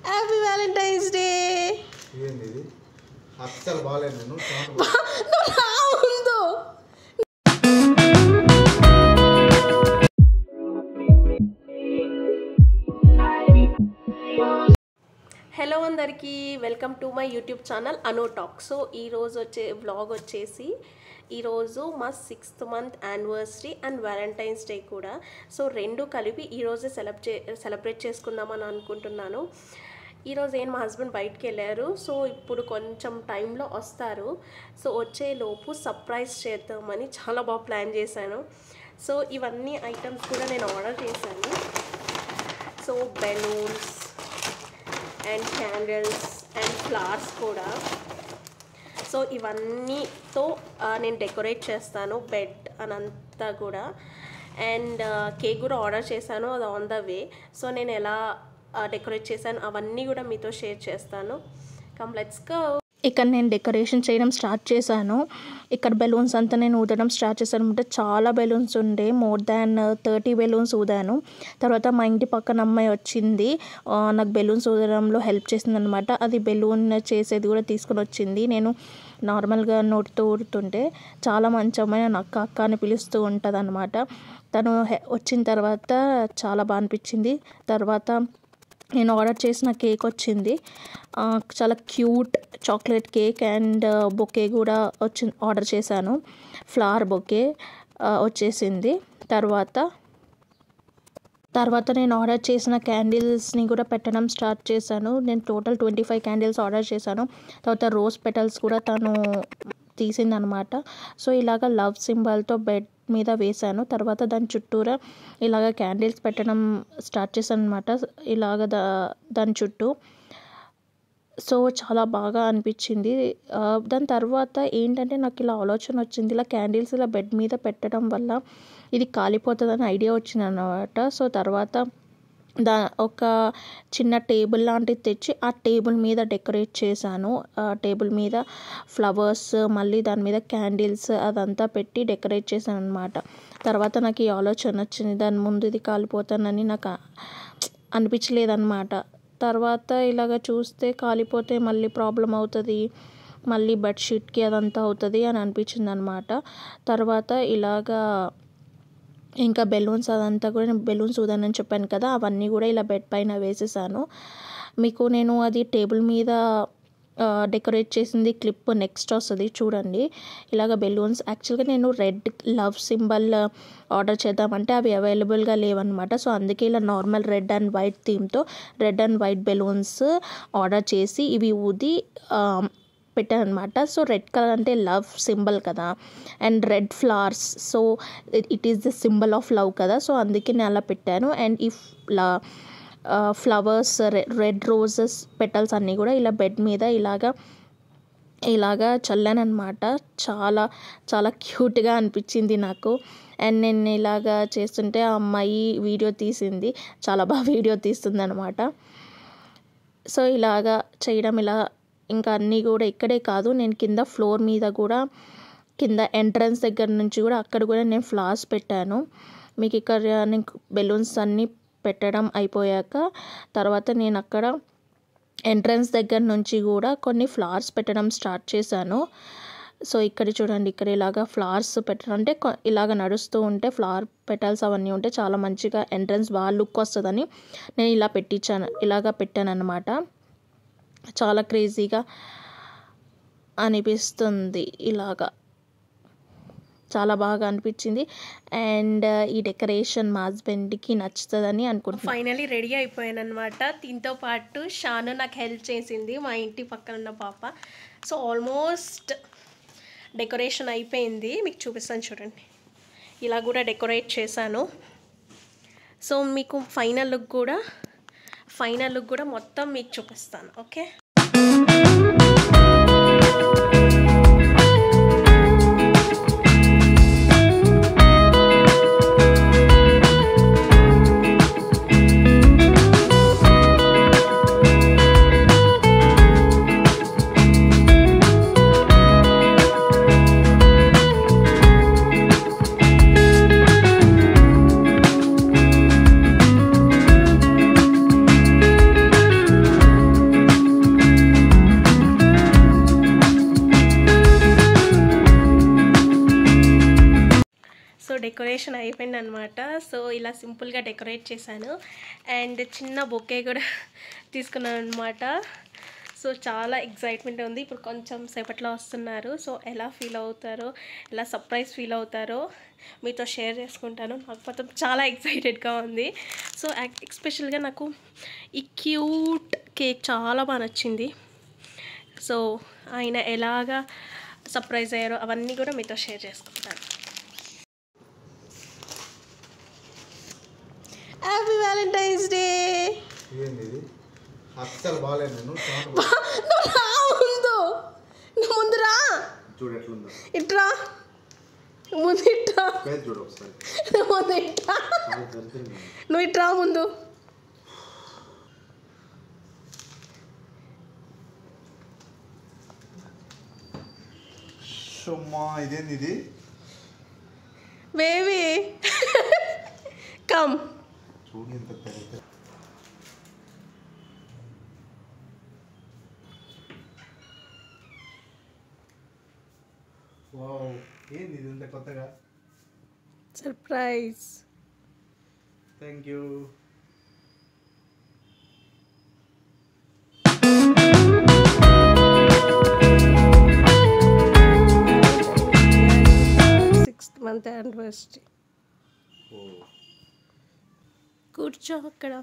Happy Valentine's day. ఏంది ఇది? అస్సలు బాలేదు నేను ముందు. హలో అందరికీ, welcome to my YouTube channel Anu talk. So ఈరోజు వచ్చే వ్లాగ్ వచ్చేసి ఈరోజు మా 6th month anniversary and Valentine's day కూడా. సో రెండు కలిపి ఈరోజే సెలబ్రేట్ చేసుకుందామని అనుకుంటున్నాను. ఈరోజు మా హస్బెండ్ బయటికి వెళ్ళారు. సో ఇప్పుడు కొంచెం టైంలో వస్తారు. సో వచ్చేలోపు సర్ప్రైజ్ చేద్దామని చాలా బాగా ప్లాన్ చేశాను. సో ఇవన్నీ ఐటమ్స్ కూడా నేను ఆర్డర్ చేశాను. So balloons and candles and flowers కూడా. సో ఇవన్నీతో నేను డెకరేట్ చేస్తాను బెడ్ అనంతా కూడా. అండ్ కేక్ కూడా ఆర్డర్ చేశాను, అది ఆన్ ద వే. సో నేను ఎలా డెకరేట్ చేశాను అవన్నీ కూడా మీతో షేర్ చేస్తాను. Come let's go. ఇక్కడ నేను డెకరేషన్ చేయడం స్టార్ట్ చేశాను. ఇక్కడ బెలూన్స్ అంతా నేను ఊదడం స్టార్ట్ చేశాను అనమాట. చాలా బెలూన్స్ ఉండే, మోర్ దాన్ 30 బెలూన్స్ ఊదాను. తర్వాత మా ఇంటి పక్కన అమ్మాయి వచ్చింది, నాకు బెలూన్స్ ఊదడంలో హెల్ప్ చేసింది అనమాట. అది బెలూన్ చేసేది కూడా తీసుకుని వచ్చింది. నేను నార్మల్గా నోటితో ఊరుతుంటే చాలా మంచి అమ్మాయి, నన్ను అక్క అక్క అని పిలుస్తూ ఉంటుంది అనమాట. తను వచ్చిన తర్వాత చాలా బాగా అనిపించింది. తర్వాత నేను ఆర్డర్ చేసిన కేక్ వచ్చింది, చాలా cute chocolate cake. And bouquet కూడా ఆర్డర్ చేశాను, ఫ్లవర్ బొకే వచ్చేసింది. తర్వాత నేను ఆర్డర్ చేసిన క్యాండిల్స్ని కూడా పెట్టడం స్టార్ట్ చేశాను. నేను టోటల్ 25 క్యాండిల్స్ ఆర్డర్ చేశాను. తర్వాత రోజ్ పెటల్స్ కూడా తను తీసిందనమాట. సో ఇలాగ లవ్ సింబల్తో బెడ్ మీద వేశాను. తర్వాత దాని చుట్టూరా ఇలాగ క్యాండిల్స్ పెట్టడం స్టార్ట్ చేశాను అనమాట, ఇలాగ దాని చుట్టూ. సో చాలా బాగా అనిపించింది. దాని తర్వాత ఏంటంటే నాకు ఇలా ఆలోచన వచ్చింది, ఇలా క్యాండిల్స్ ఇలా బెడ్ మీద పెట్టడం వల్ల ఇది కాలిపోతుందని ఐడియా వచ్చింది అన్నమాట. సో తర్వాత ఒక చిన్న టేబుల్ లాంటిది తెచ్చి ఆ టేబుల్ మీద డెకరేట్ చేశాను. టేబుల్ మీద ఫ్లవర్స్, మళ్ళీ దాని మీద క్యాండిల్స్ అదంతా పెట్టి డెకరేట్ చేశాను అనమాట. తర్వాత నాకు ఈ ఆలోచన వచ్చింది, దాని ముందు ఇది కాలిపోతానని నాకు అనిపించలేదన్నమాట. తర్వాత ఇలాగ చూస్తే కాలిపోతే మళ్ళీ ప్రాబ్లం అవుతుంది, మళ్ళీ బెడ్షీట్కి అదంతా అవుతుంది అని అనిపించింది అనమాట. తర్వాత ఇలాగా ఇంకా బెలూన్స్ అదంతా కూడా, నేను బెలూన్స్ ఊదానని చెప్పాను కదా, అవన్నీ కూడా ఇలా బెడ్ పైన వేసేసాను. మీకు నేను అది టేబుల్ మీద డెకరేట్ చేసింది క్లిప్ నెక్స్ట్ వస్తుంది చూడండి. ఇలాగ బెలూన్స్ యాక్చువల్గా నేను రెడ్ లవ్ సింబల్ ఆర్డర్ చేద్దామంటే అవి అవైలబుల్గా లేవన్నమాట. సో అందుకే ఇలా నార్మల్ రెడ్ అండ్ వైట్ థీమ్తో red and white balloons order చేసి ఇవి ఊది పెట్టాను అనమాట. సో రెడ్ కలర్ అంటే లవ్ సింబల్ కదా, and red flowers, so it is the symbol of love కదా. సో అందుకే నేను అలా పెట్టాను. అండ్ ఈ ఫ్లవర్స్, రెడ్ రోజెస్ పెటల్స్ అన్నీ కూడా ఇలా బెడ్ మీద ఇలాగా చల్లాను అనమాట. చాలా చాలా క్యూట్గా అనిపించింది నాకు. అండ్ నేను ఇలాగా చేస్తుంటే ఆ అమ్మాయి వీడియో తీసింది, చాలా బాగా వీడియో తీస్తుంది అనమాట. సో ఇలాగా చేయడం ఇలా ఇంకా అన్నీ కూడా ఇక్కడే కాదు, నేను కింద ఫ్లోర్ మీద కూడా, కింద ఎంట్రన్స్ దగ్గర నుంచి కూడా అక్కడ కూడా నేను ఫ్లవర్స్ పెట్టాను. మీకు ఇక్కడ నేను బెలూన్స్ అన్నీ పెట్టడం అయిపోయాక తర్వాత నేను అక్కడ ఎంట్రన్స్ దగ్గర నుంచి కూడా కొన్ని ఫ్లవర్స్ పెట్టడం స్టార్ట్ చేశాను. సో ఇక్కడ చూడండి, ఇక్కడ ఇలాగ ఫ్లవర్స్ పెట్టడం అంటే ఇలాగ నడుస్తూ ఉంటే ఫ్లవర్ పెటల్స్ అవన్నీ ఉంటే చాలా మంచిగా ఎంట్రన్స్ బాగా లుక్ వస్తుందని నేను ఇలాగ పెట్టాను అనమాట. చాలా క్రేజీగా అనిపిస్తుంది, ఇలాగా చాలా బాగా అనిపించింది. అండ్ ఈ డెకరేషన్ మా హస్బెండ్కి నచ్చుతుందని అనుకుంటున్నాను. ఫైనలీ రెడీ అయిపోయాను అనమాట. దీంతో పాటు షాను నాకు హెల్ప్ చేసింది, మా ఇంటి పక్కన ఉన్న పాప. సో ఆల్మోస్ట్ డెకరేషన్ అయిపోయింది, మీకు చూపిస్తాను చూడండి. ఇలా కూడా డెకరేట్ చేశాను. సో మీకు ఫైనల్ లుక్ కూడా మొత్తం మీకు చూపిస్తాను. ఓకే. డెకరేషన్ అయిపోయింది అనమాట. సో ఇలా సింపుల్గా డెకరేట్ చేశాను అండ్ చిన్న బొకే కూడా తీసుకున్నాను అనమాట. సో చాలా ఎక్సైట్మెంట్ ఉంది. ఇప్పుడు కొంచెం సేపట్లో వస్తున్నారు. సో ఎలా ఫీల్ అవుతారో, ఎలా సర్ప్రైజ్ ఫీల్ అవుతారో మీతో షేర్ చేసుకుంటాను. నాకు మొత్తం చాలా ఎక్సైటెడ్గా ఉంది. సో ఎస్పెషల్గా నాకు ఈ క్యూట్ కేక్ చాలా బాగా నచ్చింది. సో ఆయన ఎలాగా సర్ప్రైజ్ అయ్యారో అవన్నీ కూడా మీతో షేర్ చేసుకుంటాను. Happy Valentine's day. ఏంది ఇది అస్సలు బాగాలేదు. నేను ముందు రా, చూడు ఎట్లుందో. ఇట్రా ముందు, ఇట్రా చూడు ఒకసారి. ముందు ఇట్రా, నువ్వు ఇట్రా ముందు. ఇదేంది ఇది? Baby come. చూడు ఎంత పెద్ద. వావ్, ఏంది ఇది ఇంత కొత్తగా? Surprise. Thank you. Month anniversary. కూర్చో అక్కడ.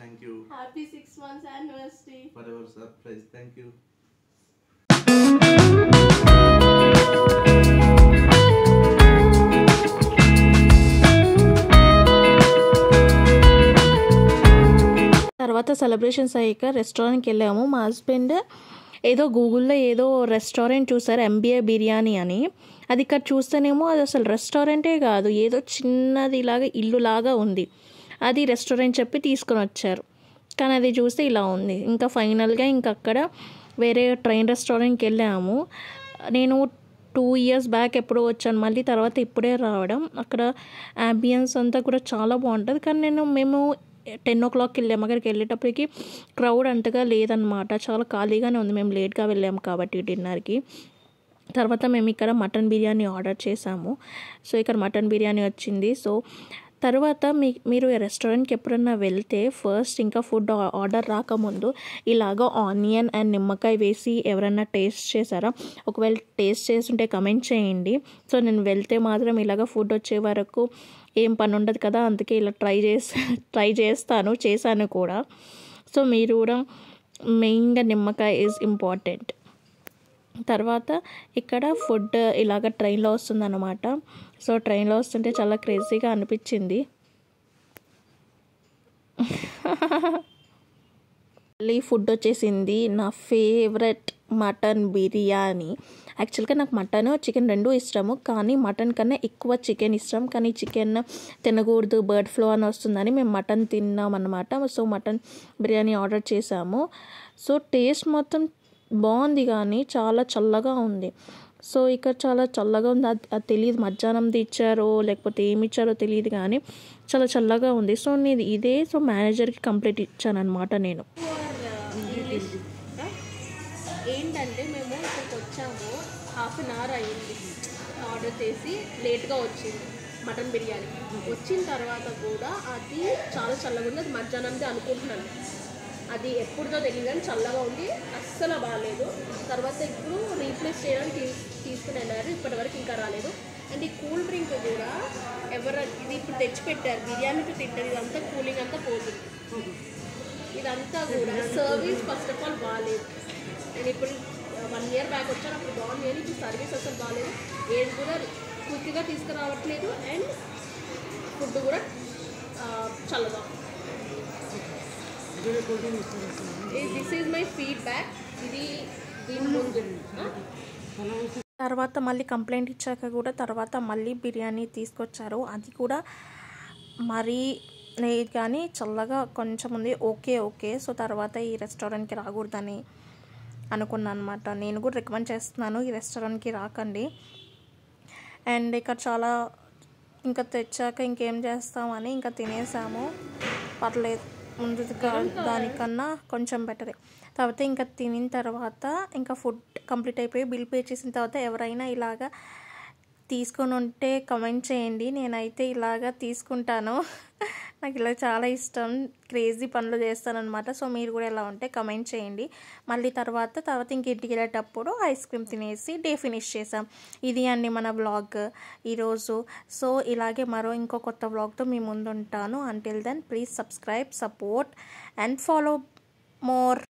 Thank you. Happy 6 months anniversary. Whatever surprise. Thank you. తర్వాత సెలబ్రేషన్స్ అయ్యాక రెస్టారెంట్కి వెళ్ళాము. మా హస్బెండ్ ఏదో గూగుల్లో ఏదో రెస్టారెంట్ చూసారు, ఎంబీఏ బిర్యానీ అని. అది ఇక్కడ చూస్తేనేమో అది అసలు రెస్టారెంటే కాదు, ఏదో చిన్నది ఇలాగా ఇల్లులాగా ఉంది. అది రెస్టారెంట్ చెప్పి తీసుకొని వచ్చారు, కానీ అది చూస్తే ఇలా ఉంది. ఇంకా ఫైనల్గా అక్కడ వేరే ట్రైన్ రెస్టారెంట్కి వెళ్ళాము. నేను 2 years బ్యాక్ ఎప్పుడో వచ్చాను, మళ్ళీ తర్వాత ఇప్పుడే రావడం. అక్కడ యాంబియన్స్ అంతా కూడా చాలా బాగుంటుంది. కానీ మేము 10 o'clock వెళ్ళాము. అక్కడికి వెళ్ళేటప్పటికి క్రౌడ్ అంతగా లేదనమాట, చాలా ఖాళీగానే ఉంది. మేము లేట్గా వెళ్ళాము కాబట్టి డిన్నర్కి. తర్వాత మేము ఇక్కడ మటన్ బిర్యానీ ఆర్డర్ చేసాము. సో ఇక్కడ మటన్ బిర్యానీ వచ్చింది. సో తర్వాత మీరు రెస్టారెంట్కి ఎప్పుడన్నా వెళ్తే ఫస్ట్ ఇంకా ఫుడ్ ఆర్డర్ రాకముందు ఇలాగ ఆనియన్ అండ్ నిమ్మకాయ వేసి ఎవరన్నా టేస్ట్ చేశారా? ఒకవేళ టేస్ట్ చేస్తుంటే కమెంట్ చేయండి. సో నేను వెళ్తే మాత్రం ఇలాగ ఫుడ్ వచ్చే వరకు ఏం పని ఉండదు కదా, అందుకే ఇలా చేశాను కూడా. సో మీరు కూడా మెయిన్గా నిమ్మకాయ ఈజ్ ఇంపార్టెంట్. తర్వాత ఇక్కడ ఫుడ్ ఇలాగ ట్రైన్లో వస్తుందన్నమాట. సో ట్రైన్లో వస్తుంటే చాలా క్రేజీగా అనిపించింది. మళ్ళీ ఫుడ్ వచ్చేసింది. నా ఫేవరెట్ మటన్ బిర్యానీ. యాక్చువల్గా నాకు మటన్ చికెన్ రెండూ ఇష్టము, కానీ మటన్ కన్నా ఎక్కువ చికెన్ ఇష్టం. కానీ చికెన్ తినకూడదు, బర్డ్ ఫ్లూ అని వస్తుందని మేము మటన్ తిన్నాం అన్నమాట. సో మటన్ బిర్యానీ ఆర్డర్ చేసాము. సో టేస్ట్ మొత్తం బాగుంది, కానీ చాలా చల్లగా ఉంది. సో ఇక్కడ చాలా చల్లగా ఉంది. అది తెలియదు మధ్యాహ్నంది ఇచ్చారో లేకపోతే ఏమి ఇచ్చారో తెలియదు, కానీ చాలా చల్లగా ఉంది. సో నేను ఇదే మేనేజర్కి కంప్లైంట్ ఇచ్చాను అనమాట. నేను ఏంటంటే మేము ఇక్కడికి వచ్చాము, 1/2 an hour అయ్యింది ఆర్డర్ చేసి, లేట్గా వచ్చింది మటన్ బిర్యానీ. వచ్చిన తర్వాత కూడా అది చాలా చల్లగా ఉంది. అది మధ్యాహ్నంది అనుకుంటున్నాను, అది ఎప్పుడుదో తెలియదు కానీ చల్లగా ఉంది, అస్సలు బాగాలేదు. తర్వాత ఇప్పుడు రీప్లేస్ చేయడానికి తీసుకుని వెళ్ళారు, ఇప్పటివరకు ఇంకా రాలేదు. అండ్ ఈ కూల్ డ్రింక్ కూడా ఇది ఇప్పుడు తెచ్చిపెట్టారు, బిర్యానీతో తింటారు, ఇదంతా కూలింగ్ అంతా పోతుంది. ఇదంతా కూడా సర్వీస్ ఫస్ట్ ఆఫ్ ఆల్ బాగాలేదు. నేను ఇప్పుడు 1 year బ్యాక్ వచ్చాను, అప్పుడు బాగుంది, కానీ ఇప్పుడు సర్వీస్ అసలు బాగాలేదు. ఏది కూడా క్విక్గా తీసుకురావట్లేదు అండ్ ఫుడ్ కూడా చల్లగా. This is my feedback. ఇది దీని ముందు తర్వాత మళ్ళీ కంప్లైంట్ ఇచ్చాక కూడా తర్వాత మళ్ళీ బిర్యానీ తీసుకొచ్చారు. అది కూడా మరీ లేదు కానీ చల్లగా కొంచెం ఉంది. ఓకే. సో తర్వాత ఈ రెస్టారెంట్కి రాకూడదని అనుకున్నాను అనమాట. నేను కూడా రికమెండ్ చేస్తున్నాను, ఈ రెస్టారెంట్కి రాకండి. అండ్ ఇక్కడ చాలా ఇంకా తెచ్చాక ఇంకేం చేస్తామని ఇంకా తినేసాము. పర్లేదు, ముందు దానికన్నా కొంచెం బెటరే. తర్వాత ఇంకా తినిన తర్వాత ఇంకా ఫుడ్ కంప్లీట్ అయిపోయి బిల్ పే చేసిన తర్వాత ఎవరైనా ఇలాగా తీసుకొని ఉంటే కమెంట్ చేయండి. నేనైతే ఇలాగా తీసుకుంటాను, నాకు ఇలా చాలా ఇష్టం, క్రేజీ పనులు చేస్తానన్నమాట. సో మీరు కూడా ఎలా ఉంటే కమెంట్ చేయండి. మళ్ళీ తర్వాత ఇంక ఇంటికి వెళ్ళేటప్పుడు ఐస్ క్రీమ్ తినేసి డే ఫినిష్ చేసాం. ఇది అండి మన వ్లాగ్ ఈరోజు. సో ఇలాగే ఇంకో కొత్త వ్లాగ్తో మీ ముందు ఉంటాను. Until then please subscribe, support and follow more.